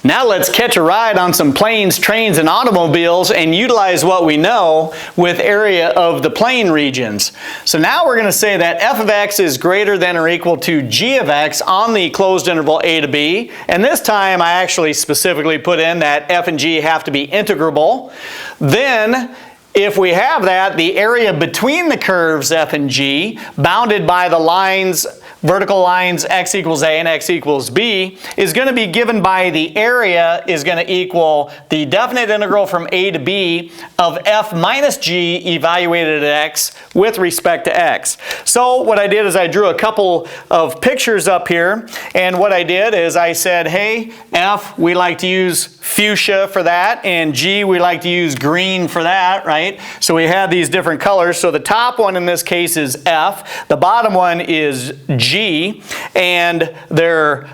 Now let's catch a ride on some planes, trains, and automobiles and utilize what we know with area of the plane regions. So now we're going to say that f of x is greater than or equal to g of x on the closed interval a to b. And this time I actually specifically put in that f and g have to be integrable. Then if we have that, the area between the curves f and g, bounded by the lines, vertical lines x equals a and x equals b, is going to be given by the area is going to equal the definite integral from a to b of f minus g evaluated at x with respect to x. So what I did is I drew a couple of pictures up here, and what I did is I said, hey, f, we like to use fuchsia for that, and g, we like to use green for that, right? So we have these different colors. So the top one in this case is f, the bottom one is g, and they're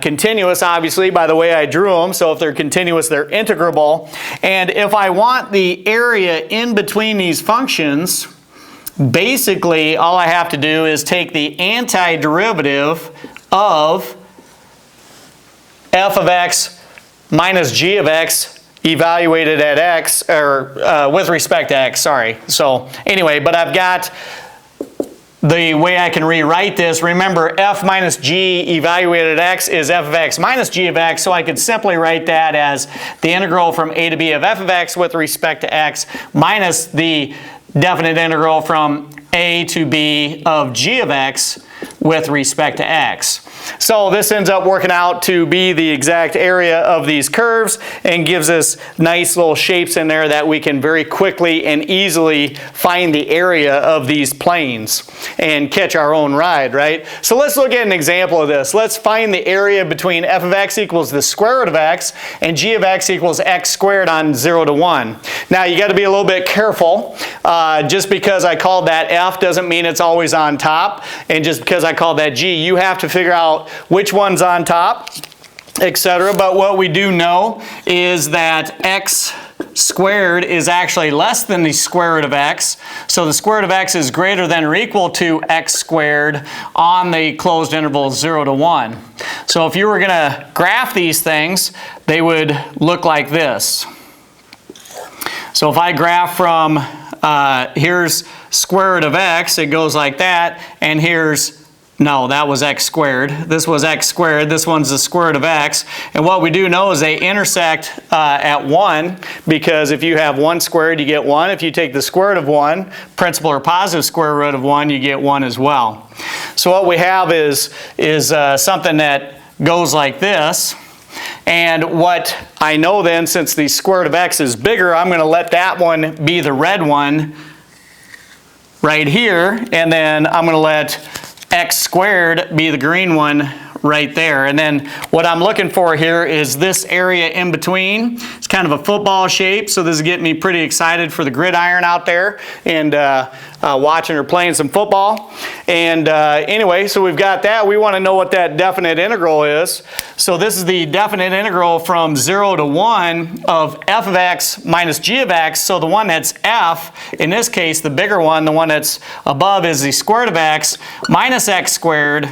continuous, obviously, by the way I drew them. So if they're continuous, they're integrable. And if I want the area in between these functions, basically all I have to do is take the antiderivative of f of x minus g of x evaluated at x, or with respect to x, sorry. So anyway, but I've got the way I can rewrite this. Remember, f minus g evaluated at x is f of x minus g of x, so I could simply write that as the integral from a to b of f of x with respect to x minus the definite integral from a to b of g of x with respect to x. So this ends up working out to be the exact area of these curves and gives us nice little shapes in there that we can very quickly and easily find the area of these planes and catch our own ride, right? So let's look at an example of this. Let's find the area between f of x equals the square root of x and g of x equals x squared on 0 to 1. Now you got to be a little bit careful. Just because I called that f doesn't mean it's always on top, and just because I called that g, you have to figure out which one's on top, etc. But what we do know is that x squared is actually less than the square root of x. So the square root of x is greater than or equal to x squared on the closed interval 0 to 1. So if you were going to graph these things, they would look like this. So if I graph from here's square root of x, it goes like that, and here's, no, that was x squared. This was x squared. This one's the square root of x. And what we do know is they intersect at 1, because if you have 1 squared, you get 1. If you take the square root of 1, principal or positive square root of 1, you get 1 as well. So what we have is something that goes like this. And what I know then, since the square root of x is bigger, I'm going to let that one be the red one right here. And then I'm going to let x squared be the green one right there. And then what I'm looking for here is this area in between. It's kind of a football shape, so this is getting me pretty excited for the gridiron out there and watching or playing some football. And anyway, so we've got that. We want to know what that definite integral is. So this is the definite integral from 0 to 1 of f of x minus g of x. So the one that's f, in this case the bigger one, the one that's above, is the square root of x minus x squared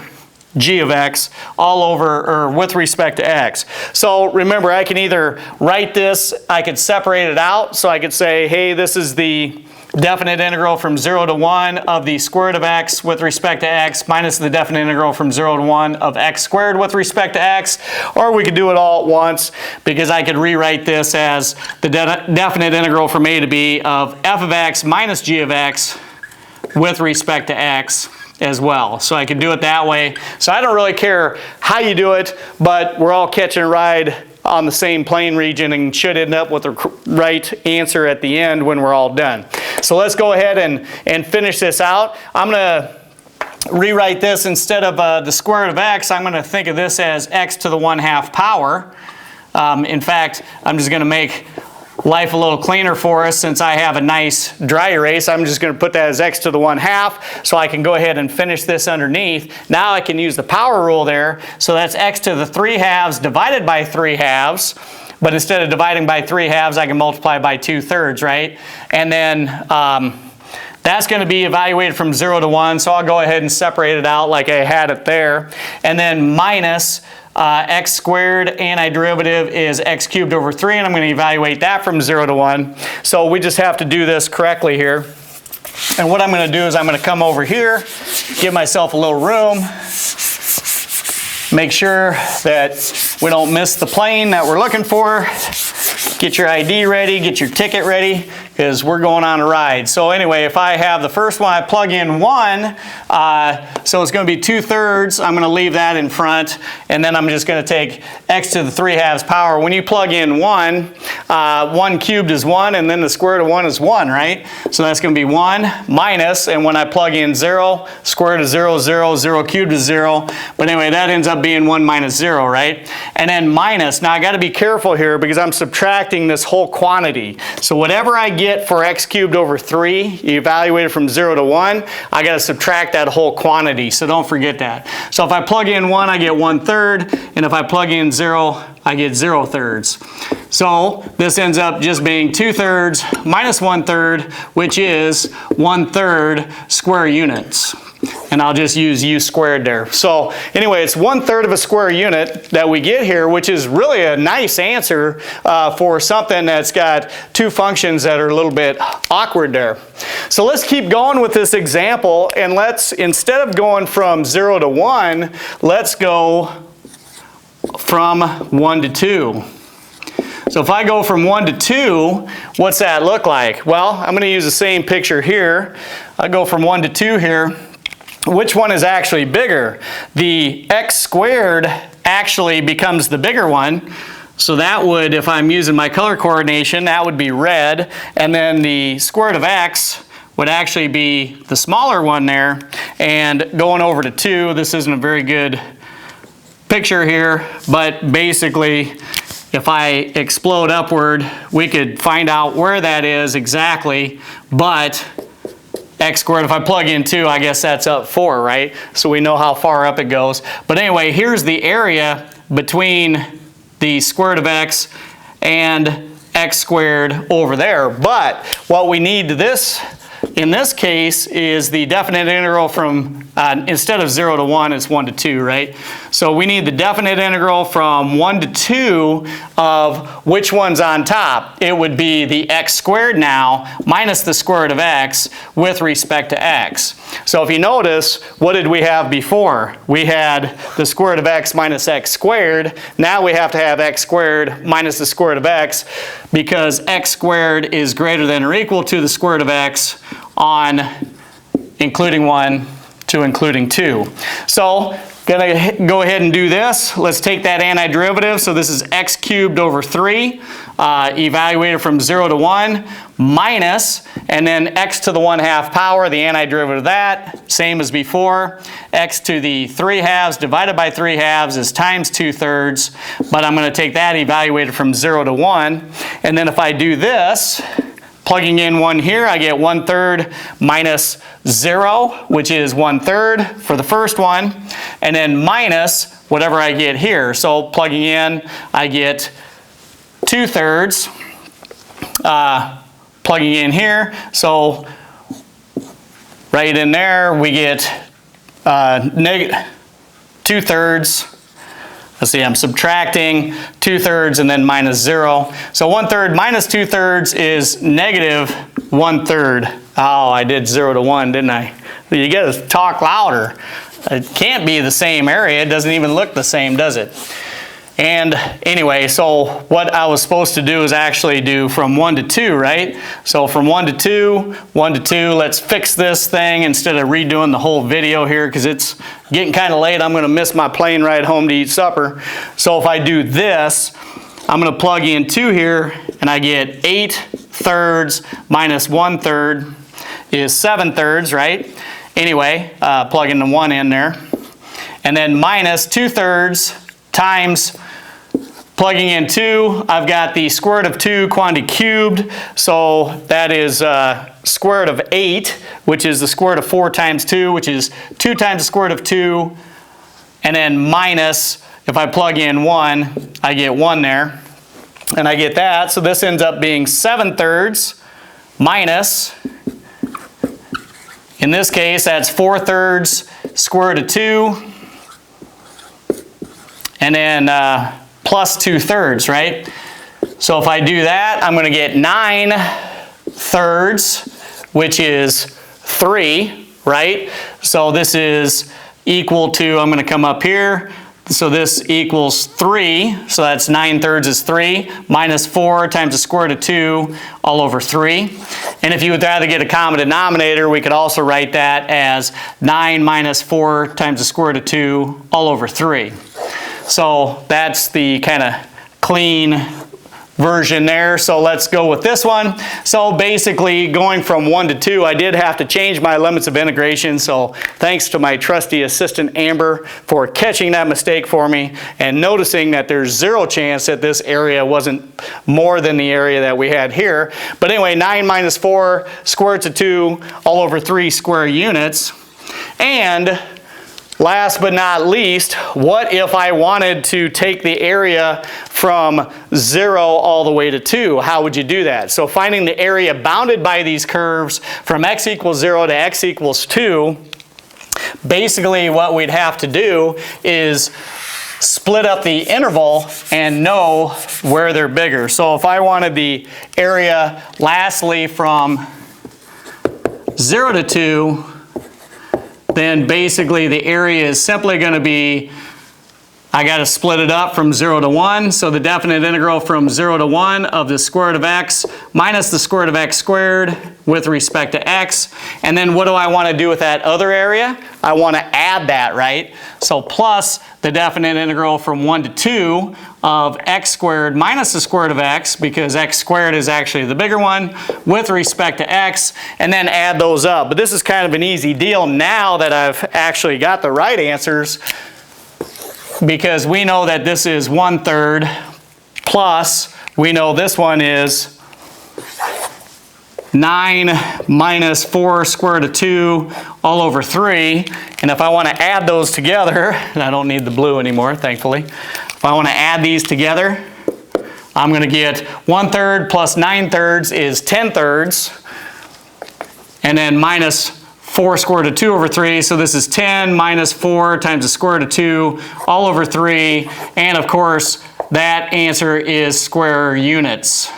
g of x all over, or with respect to x. So remember, I can either write this, I could separate it out, so I could say, hey, this is the definite integral from 0 to 1 of the square root of x with respect to x minus the definite integral from 0 to 1 of x squared with respect to x. Or we could do it all at once, because I could rewrite this as the definite integral from a to b of f of x minus g of x with respect to x as well. So I can do it that way. So I don't really care how you do it, but we're all catching a ride on the same plane region and should end up with the right answer at the end when we're all done. So let's go ahead and finish this out. I'm going to rewrite this instead of the square root of x. I'm going to think of this as x to the 1/2 power. In fact, I'm just going to make life a little cleaner for us. Since I have a nice dry erase, I'm just going to put that as x to the 1/2, so I can go ahead and finish this underneath. Now I can use the power rule there, so that's x to the 3/2 divided by 3/2, but instead of dividing by 3/2, I can multiply by 2/3, right? And then that's going to be evaluated from 0 to 1, so I'll go ahead and separate it out like I had it there. And then minus x squared antiderivative is x cubed over 3, and I'm going to evaluate that from 0 to 1. So we just have to do this correctly here. And what I'm going to do is I'm going to come over here, give myself a little room, make sure that we don't miss the plane that we're looking for. Get your ID ready, get your ticket ready, because we're going on a ride. So anyway, if I have the first one, I plug in 1, so it's going to be 2/3. I'm going to leave that in front, and then I'm just going to take x to the 3/2 power. When you plug in 1, 1 cubed is 1, and then the square root of 1 is 1, right? So that's going to be 1 minus, and when I plug in 0, square root of 0 is 0, 0 cubed is 0. But anyway, that ends up being 1 minus 0, right? And then minus. Now I got to be careful here because I'm subtracting this whole quantity. So whatever I get for x cubed over 3, you evaluate it from 0 to 1, I got to subtract that whole quantity, so don't forget that. So if I plug in 1, I get 1/3, and if I plug in 0, I get 0/3. So this ends up just being 2/3 minus 1/3, which is 1/3 square units. And I'll just use u squared there. So anyway, it's 1/3 of a square unit that we get here, which is really a nice answer for something that's got two functions that are a little bit awkward there. So let's keep going with this example, and let's, instead of going from 0 to 1, let's go from 1 to 2. So if I go from 1 to 2, what's that look like? Well, I'm going to use the same picture here. I go from 1 to 2 here. Which one is actually bigger? The x squared actually becomes the bigger one. So that would, if I'm using my color coordination, that would be red. And then the square root of x would actually be the smaller one there. And going over to 2, this isn't a very good picture here, but basically, if I explode upward, we could find out where that is exactly, but x squared, if I plug in 2, I guess that's up 4, right? So we know how far up it goes. But anyway, here's the area between the square root of x and x squared over there. But what we need to this, in this case, is the definite integral from, instead of 0 to 1, it's 1 to 2, right? So we need the definite integral from 1 to 2 of which one's on top. It would be the x squared now minus the square root of x with respect to x. So if you notice, what did we have before? We had the square root of x minus x squared. Now we have to have x squared minus the square root of x, because x squared is greater than or equal to the square root of x on including 1 to including 2. So gonna go ahead and do this. Let's take that antiderivative. So this is x cubed over 3, evaluated from 0 to 1, minus, and then x to the 1/2 power, the antiderivative of that, same as before. X to the 3/2 divided by 3/2 is times 2/3, but I'm going to take that evaluated from 0 to 1. And then if I do this, plugging in 1 here, I get 1/3 minus 0, which is 1/3 for the first one, and then minus whatever I get here. So plugging in, I get 2/3, plugging in here, so right in there we get negative 2/3. Let's see, I'm subtracting 2/3 and then minus 0. So 1/3 minus 2/3 is negative 1/3. Oh, I did 0 to 1, didn't I? You gotta talk louder. It can't be the same area. It doesn't even look the same, does it? And anyway, so what I was supposed to do is actually do from 1 to 2, right? So from 1 to 2, 1 to 2, let's fix this thing instead of redoing the whole video here, because it's getting kind of late. I'm going to miss my plane ride home to eat supper. So if I do this, I'm going to plug in 2 here, and I get 8/3 minus 1/3 is 7/3, right? Anyway, plugging the 1 in there. And then minus 2/3 times, plugging in 2, I've got the square root of 2 quantity cubed, so that is square root of 8, which is the square root of 4 times 2, which is 2 times the square root of 2, and then minus, if I plug in 1, I get 1 there, and I get that, so this ends up being 7/3 minus, in this case, that's 4/3 square root of 2, and then plus 2/3, right? So if I do that, I'm going to get 9/3, which is 3, right? So this is equal to, I'm going to come up here, so this equals 3, so that's 9/3 is 3, minus 4 times the square root of 2 all over 3. And if you would rather get a common denominator, we could also write that as 9 minus 4 times the square root of 2 all over 3. So that's the kind of clean version there. So let's go with this one. So basically going from 1 to 2, I did have to change my limits of integration. So thanks to my trusty assistant Amber for catching that mistake for me and noticing that there's 0 chance that this area wasn't more than the area that we had here. But anyway, 9 minus 4 square root of 2 all over 3 square units. And last but not least, what if I wanted to take the area from 0 all the way to 2? How would you do that? So finding the area bounded by these curves from x equals 0 to x equals 2, basically what we'd have to do is split up the interval and know where they're bigger. So if I wanted the area lastly from 0 to 2, then basically the area is simply going to be, I got to split it up from 0 to 1. So the definite integral from 0 to 1 of the square root of x minus the square root of x squared with respect to x. And then what do I want to do with that other area? I want to add that, right? So plus the definite integral from 1 to 2 of x squared minus the square root of x, because x squared is actually the bigger one, with respect to x, and then add those up. But this is kind of an easy deal now that I've actually got the right answers, because we know that this is 1/3 plus, we know this one is 9 minus 4 square root of 2 all over 3. And if I want to add those together, and I don't need the blue anymore, thankfully. If I want to add these together, I'm going to get 1/3 plus 9/3 is 10/3. And then minus 4 square root of 2 over 3, so this is 10 minus 4 times the square root of 2 all over 3, and of course that answer is square units.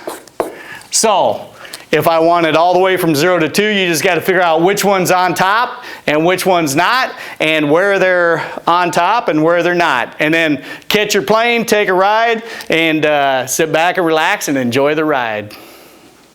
So if I want it all the way from 0 to 2, you just got to figure out which one's on top and which one's not, and where they're on top and where they're not. And then catch your plane, take a ride, and sit back and relax and enjoy the ride.